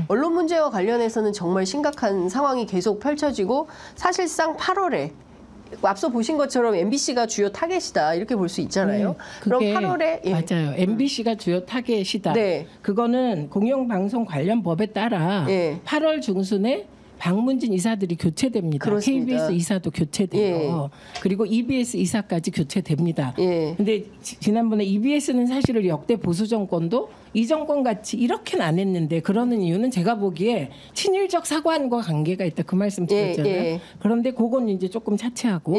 언론 문제와 관련해서는 정말 심각한 상황이 계속 펼쳐지고 사실상 8월에 앞서 보신 것처럼 MBC가 주요 타겟이다 이렇게 볼 수 있잖아요. 그럼 8월에 맞아요. MBC가 주요 타겟이다. 네. 그거는 공영방송 관련 법에 따라 8월 중순에 박문진 이사들이 교체됩니다. 그렇습니다. KBS 이사도 교체돼요. 그리고 EBS 이사까지 교체됩니다. 근데 지난번에 EBS는 사실은 역대 보수 정권도 이 정권 같이 이렇게는 안 했는데 그러는 이유는 제가 보기에 친일적 사관과 관계가 있다 그 말씀 드렸잖아요. 그런데 그건 이제 조금 차치하고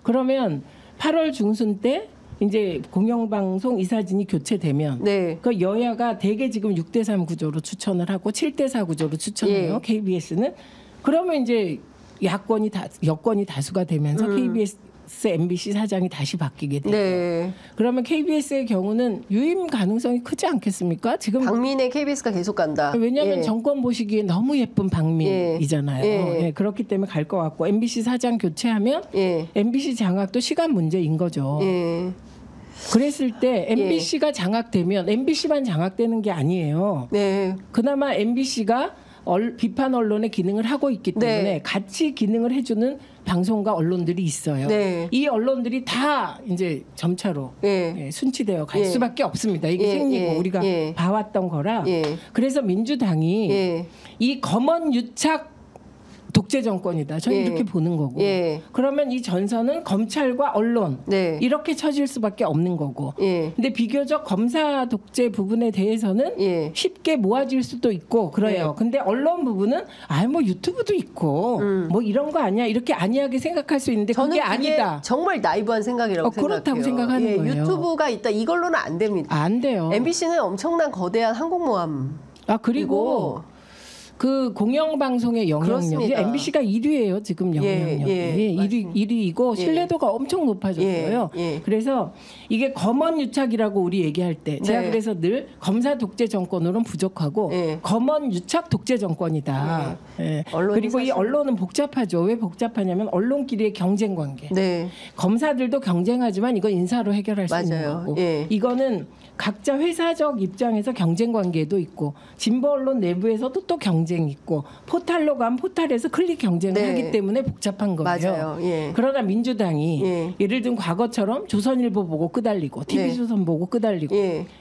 그러면 8월 중순 때 이제 공영방송 이사진이 교체되면 그 여야가 대개 지금 6대3 구조로 추천을 하고 7대4 구조로 추천해요. KBS는. 그러면 이제 여권이 다수가 되면서 KBS, MBC 사장이 다시 바뀌게 돼요. 그러면 KBS의 경우는 유임 가능성이 크지 않겠습니까? 지금 박민의 KBS가 계속 간다. 왜냐하면 정권 보시기에 너무 예쁜 박민이잖아요. 그렇기 때문에 갈 것 같고 MBC 사장 교체하면 MBC 장악도 시간 문제인 거죠. 그랬을 때 MBC가 장악되면 MBC만 장악되는 게 아니에요. 그나마 MBC가 비판 언론의 기능을 하고 있기 때문에 같이 기능을 해주는 방송과 언론들이 있어요. 이 언론들이 다 이제 점차로 순치되어 갈 수밖에 없습니다. 이게 생리고 우리가 봐왔던 거라. 그래서 민주당이 이 검언 유착 독재 정권이다. 저는 이렇게 보는 거고. 그러면 이 전선은 검찰과 언론 이렇게 처질 수밖에 없는 거고. 근데 비교적 검사 독재 부분에 대해서는 쉽게 모아질 수도 있고 그래요. 근데 언론 부분은 뭐 유튜브도 있고 뭐 이런 거 아니야 이렇게 안이하게 생각할 수 있는데 그게 아니다. 정말 나이브한 생각이라고 생각해요. 그렇다고 생각하는 거예요. 유튜브가 있다 이걸로는 안 됩니다. 안 돼요. MBC는 엄청난 거대한 항공모함. 그리고 그 공영방송의 영향력이 MBC가 1위예요. 지금 영향력이 1위이고 신뢰도가 엄청 높아졌어요. 그래서 이게 검언 유착이라고 우리 얘기할 때 제가 그래서 늘 검사 독재 정권으로는 부족하고 검언 유착 독재 정권이다. 그리고 이 언론은 복잡하죠. 왜 복잡하냐면 언론끼리의 경쟁 관계. 검사들도 경쟁하지만 이건 인사로 해결할 수 있는 거고 이거는 각자 회사적 입장에서 경쟁 관계도 있고 진보 언론 내부에서도 또 경쟁이 있고 포탈로 가면 포탈에서 클릭 경쟁을 하기 때문에 복잡한 거예요. 그러나 민주당이 예를 들면 과거처럼 조선일보 보고 끄달리고 TV조선 보고 끄달리고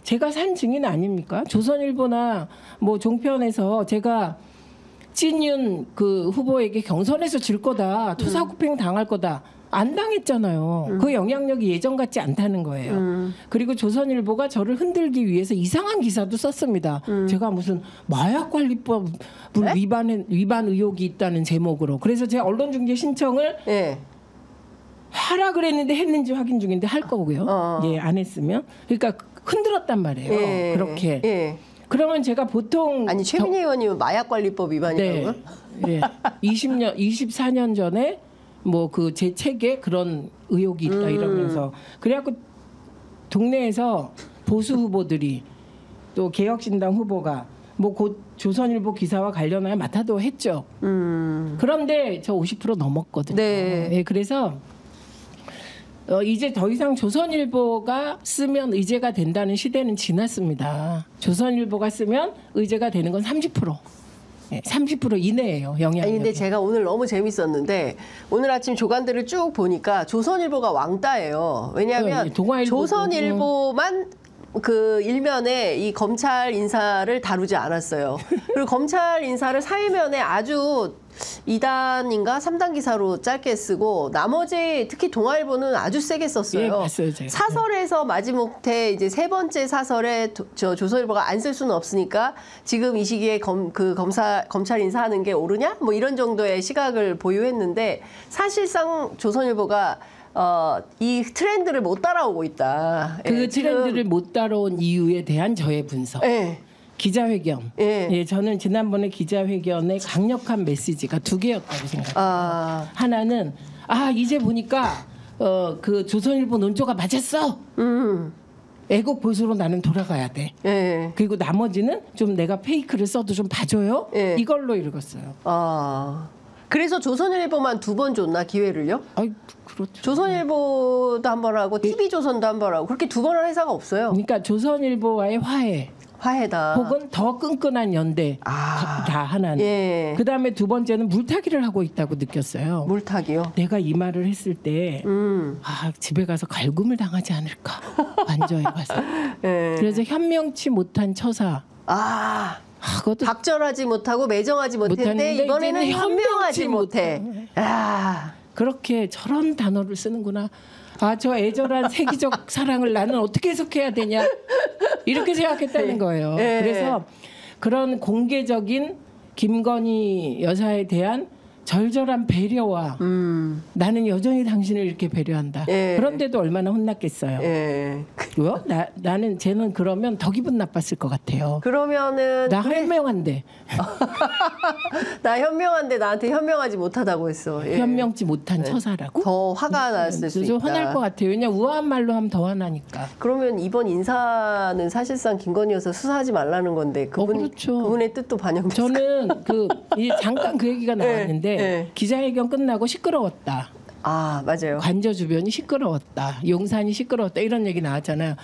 제가 산 증인 아닙니까? 조선일보나 뭐 종편에서 제가 찐윤 그 후보에게 경선에서 질 거다. 투사구팽 당할 거다. 안 당했잖아요. 그 영향력이 예전 같지 않다는 거예요. 그리고 조선일보가 저를 흔들기 위해서 이상한 기사도 썼습니다. 제가 무슨 마약관리법 위반 의혹이 있다는 제목으로. 그래서 제가 언론중재 신청을 하라 그랬는데 했는지 확인 중인데 할 거고요. 안 했으면. 그러니까 흔들었단 말이에요. 그렇게. 그러면 제가 보통 최민희 의원님은 마약관리법 위반이라고요? 24년 전에 뭐 그 제 책에 그런 의혹이 있다 이러면서 그래갖고 동네에서 보수 후보들이 또 개혁신당 후보가 뭐 곧 조선일보 기사와 관련하여 맡아도 했죠. 그런데 저 50% 넘었거든요. 그래서 이제 더 이상 조선일보가 쓰면 의제가 된다는 시대는 지났습니다. 조선일보가 쓰면 의제가 되는 건 30%. 30% 이내예요. 영향력이. 근데 제가 오늘 너무 재밌었는데 오늘 아침 조간들을 쭉 보니까 조선일보가 왕따예요. 왜냐하면 조선일보만 그 일면에 이 검찰 인사를 다루지 않았어요. 그리고 검찰 인사를 사회면에 아주 2단인가 3단 기사로 짧게 쓰고 나머지 특히 동아일보는 아주 세게 썼어요. 봤어요, 제가. 사설에서 마지못해 이제 세 번째 사설에 조선일보가 안 쓸 수는 없으니까 지금 이 시기에 검찰 인사하는 게 옳으냐? 뭐 이런 정도의 시각을 보유했는데 사실상 조선일보가 이 트렌드를 못 따라오고 있다. 그 트렌드를 못 따라온 이유에 대한 저의 분석. 기자회견. 저는 지난번에 기자회견의 강력한 메시지가 2개였다고 생각해요. 하나는 이제 보니까 그 조선일보 논조가 맞았어. 애국 보수로 나는 돌아가야 돼. 그리고 나머지는 좀 내가 페이크를 써도 좀 봐줘요. 이걸로 읽었어요. 그래서 조선일보만 2번 줬나 기회를요? 그렇죠. 조선일보도 한 번 하고 TV조선도 한 번 하고 그렇게 2번 할 회사가 없어요. 그러니까 조선일보와의 화해. 화해다. 혹은 더 끈끈한 연대 다 하나는. 예. 그다음에 두 번째는 물타기를 하고 있다고 느꼈어요. 물타기요? 내가 이 말을 했을 때 집에 가서 갈굼을 당하지 않을까. 완전히 가서. 예. 그래서 현명치 못한 처사. 그것도 박절하지 못하고 매정하지 못했는데 이번에는 현명하지 못해. 그렇게 저런 단어를 쓰는구나. 저 애절한 세기적 사랑을 나는 어떻게 해석해야 되냐 이렇게 생각했다는 거예요. 그래서 그런 공개적인 김건희 여사에 대한 절절한 배려와 나는 여전히 당신을 이렇게 배려한다. 그런데도 얼마나 혼났겠어요. 왜요? 나는 쟤는 그러면 더 기분 나빴을 것 같아요. 그러면은 나 현명한데. 나 현명한데 나한테 현명하지 못하다고 했어. 현명치 못한 처사라고? 더 화가 났을 수 있다. 화날 것 같아요. 왜냐면 우아한 말로 하면 더 화나니까. 그러면 이번 인사는 사실상 김건희 여사 수사하지 말라는 건데 그렇죠. 그분의 뜻도 반영됐어요. 저는 잠깐 그 얘기가 나왔는데 기자회견 끝나고 시끄러웠다. 맞아요. 관저 주변이 시끄러웠다. 용산이 시끄러웠다. 이런 얘기 나왔잖아요.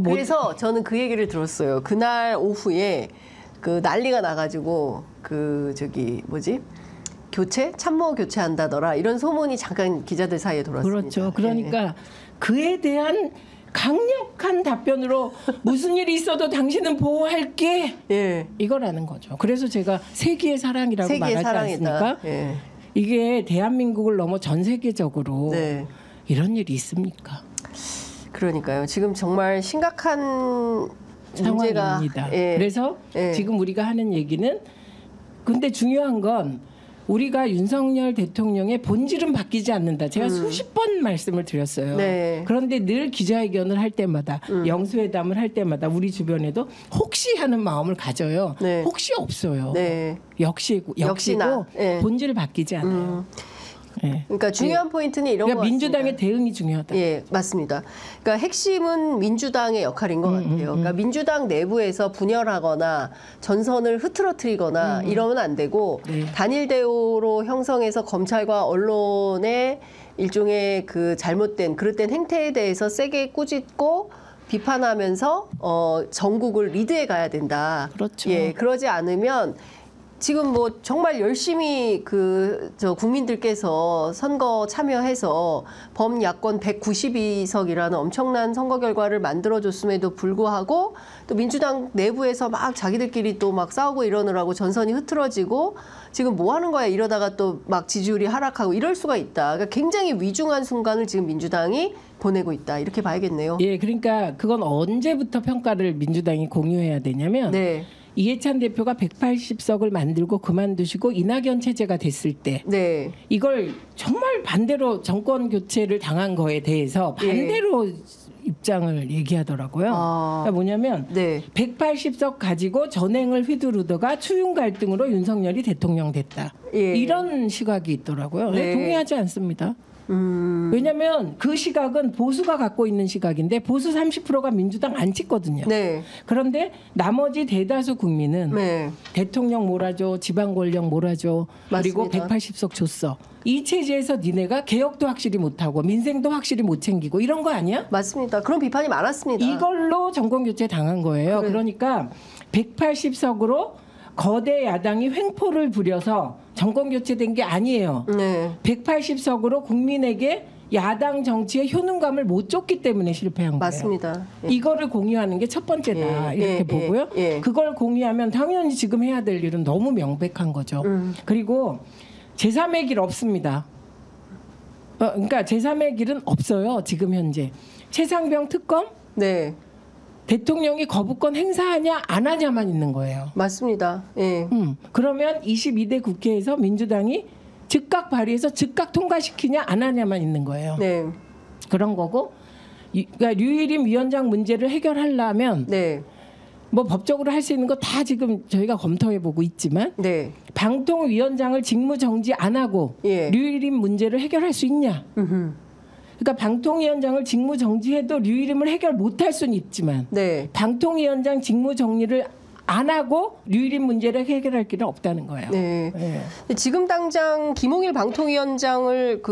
그래서 저는 그 얘기를 들었어요. 그날 오후에 그 난리가 나가지고 참모 교체한다더라 이런 소문이 잠깐 기자들 사이에 돌았습니다. 그렇죠. 그러니까 그에 대한 강력한 답변으로 무슨 일이 있어도 당신은 보호할게. 이거라는 거죠. 그래서 제가 세기의 사랑이라고 말하지 않습니까? 이게 대한민국을 넘어 전 세계적으로 이런 일이 있습니까? 그러니까요. 지금 정말 심각한 상황입니다. 그래서 지금 우리가 하는 얘기는 근데 중요한 건 우리가 윤석열 대통령의 본질은 바뀌지 않는다. 제가 수십 번 말씀을 드렸어요. 그런데 늘 기자회견을 할 때마다 영수회담을 할 때마다 우리 주변에도 혹시 하는 마음을 가져요. 혹시 없어요. 역시고 본질을 바뀌지 않아요. 그러니까 중요한 포인트는 이런 거 같습니다. 민주당의 대응이 중요하다. 맞습니다. 그러니까 핵심은 민주당의 역할인 것 같아요. 그러니까 민주당 내부에서 분열하거나 전선을 흐트러뜨리거나 이러면 안 되고 단일 대우로 형성해서 검찰과 언론의 일종의 그 잘못된 그릇된 행태에 대해서 세게 꾸짖고 비판하면서 전국을 리드해 가야 된다. 그렇죠. 그러지 않으면 지금 뭐 정말 열심히 국민들께서 선거 참여해서 범야권 192석이라는 엄청난 선거 결과를 만들어줬음에도 불구하고 또 민주당 내부에서 막 자기들끼리 또 막 싸우고 이러느라고 전선이 흐트러지고 지금 뭐 하는 거야 이러다가 또 막 지지율이 하락하고 이럴 수가 있다. 그러니까 굉장히 위중한 순간을 지금 민주당이 보내고 있다. 이렇게 봐야겠네요. 그러니까 그건 언제부터 평가를 민주당이 공유해야 되냐면 이해찬 대표가 180석을 만들고 그만두시고 이낙연 체제가 됐을 때 이걸 정말 반대로 정권 교체를 당한 거에 대해서 반대로 입장을 얘기하더라고요. 그러니까 뭐냐면 180석 가지고 전행을 휘두르다가 추윤 갈등으로 윤석열이 대통령 됐다. 이런 시각이 있더라고요. 동의하지 않습니다. 왜냐하면 그 시각은 보수가 갖고 있는 시각인데 보수 30%가 민주당 안 찍거든요. 그런데 나머지 대다수 국민은 대통령 몰아줘, 지방 권력 몰아줘, 그리고 180석 줬어. 이 체제에서 니네가 개혁도 확실히 못하고 민생도 확실히 못 챙기고 이런 거 아니야? 맞습니다. 그런 비판이 많았습니다. 이걸로 정권교체 당한 거예요. 그러니까 180석으로 거대 야당이 횡포를 부려서 정권 교체된 게 아니에요. 180석으로 국민에게 야당 정치의 효능감을 못 줬기 때문에 실패한 거예요. 맞습니다. 이거를 공유하는 게 첫 번째다. 이렇게 보고요. 그걸 공유하면 당연히 지금 해야 될 일은 너무 명백한 거죠. 그리고 제3의 길 없습니다. 그러니까 제3의 길은 없어요. 지금 현재. 최상병 특검? 대통령이 거부권 행사하냐 안 하냐만 있는 거예요. 맞습니다. 그러면 22대 국회에서 민주당이 즉각 발의해서 즉각 통과시키냐 안 하냐만 있는 거예요. 그런 거고 그러니까 류일임 위원장 문제를 해결하려면 뭐 법적으로 할 수 있는 거 다 지금 저희가 검토해보고 있지만 방통위원장을 직무정지 안 하고 류일임 문제를 해결할 수 있냐. 그러니까 방통위원장을 직무정지해도 류일임을 해결 못할 수는 있지만 방통위원장 직무정리를 안 하고 류일임 문제를 해결할 길은 없다는 거예요. 지금 당장 김홍일 방통위원장을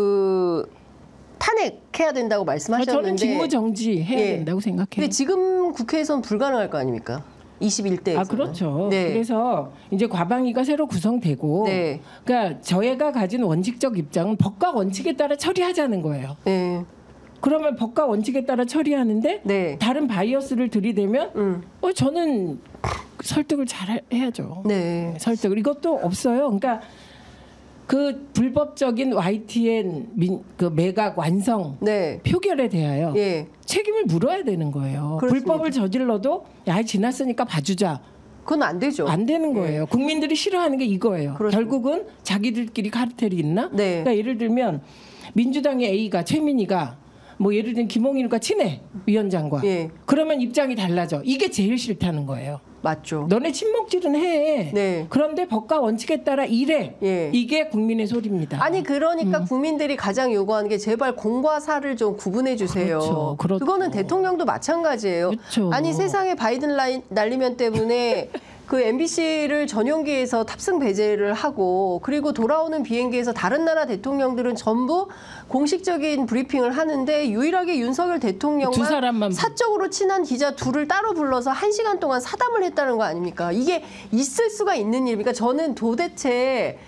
탄핵해야 된다고 말씀하셨는데 저는 직무정지해야 된다고 생각해요. 근데 지금 국회에서는 불가능할 거 아닙니까? 21대에서. 아, 그렇죠. 네. 그래서 이제 과방위가 새로 구성되고, 네. 그러니까 저희가 가진 원칙적 입장은 법과 원칙에 따라 처리하자는 거예요. 네. 그러면 법과 원칙에 따라 처리하는데 네. 다른 바이어스를 들이대면 저는 설득을 잘 해야죠. 네. 설득을 이것도 없어요. 그러니까 그 불법적인 YTN 그 매각 완성 네. 표결에 대하여 예. 책임을 물어야 되는 거예요. 그렇습니다. 불법을 저질러도 야 지났으니까 봐주자. 그건 안 되죠. 안 되는 거예요. 국민들이 싫어하는 게 이거예요. 그렇습니다. 결국은 자기들끼리 카르텔이 있나? 네. 그러니까 예를 들면 민주당의 A가 최민희가 뭐 예를 들면 김홍일과 친해 위원장과. 예. 그러면 입장이 달라져. 이게 제일 싫다는 거예요. 맞죠. 너네 친목질은 해. 네. 그런데 법과 원칙에 따라 일해. 예. 이게 국민의 소리입니다. 아니 그러니까 국민들이 가장 요구하는 게 제발 공과 사를 좀 구분해 주세요. 그렇죠. 그렇죠. 그거는 대통령도 마찬가지예요. 그렇죠. 아니 세상에 바이든 날리면 때문에 그 MBC를 전용기에서 탑승 배제를 하고 그리고 돌아오는 비행기에서 다른 나라 대통령들은 전부 공식적인 브리핑을 하는데 유일하게 윤석열 두 대통령만 사람만 사적으로 친한 기자 둘을 따로 불러서 1시간 동안 사담을 했다는 거 아닙니까? 이게 있을 수가 있는 일입니까? 저는 도대체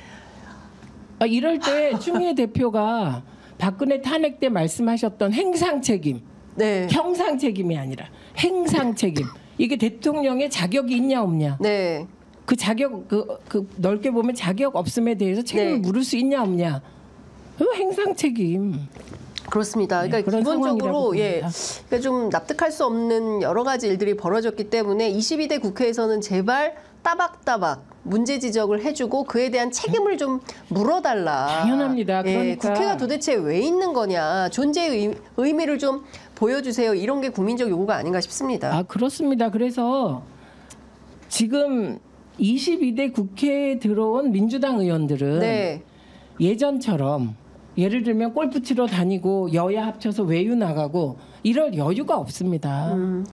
이럴 때 추미애 대표가 박근혜 탄핵 때 말씀하셨던 행상 책임, 네. 형상 책임이 아니라 행상 책임. 이게 대통령의 자격이 있냐 없냐. 네. 그 자격 그 넓게 보면 자격 없음에 대해서 책임을 네. 물을 수 있냐 없냐. 그 행상 책임. 그렇습니다. 그러니까 그런 기본적으로 상황이라고 예, 봅니다. 그러니까 좀 납득할 수 없는 여러 가지 일들이 벌어졌기 때문에 22대 국회에서는 제발 따박따박 문제 지적을 해주고 그에 대한 책임을 좀 물어달라. 당연합니다. 예, 그러니까 국회가 도대체 왜 있는 거냐, 존재의 의미를 좀 보여주세요. 이런 게 국민적 요구가 아닌가 싶습니다. 아 그렇습니다. 그래서 지금 22대 국회에 들어온 민주당 의원들은 네, 예전처럼 예를 들면 골프 치러 다니고 여야 합쳐서 외유 나가고 이럴 여유가 없습니다.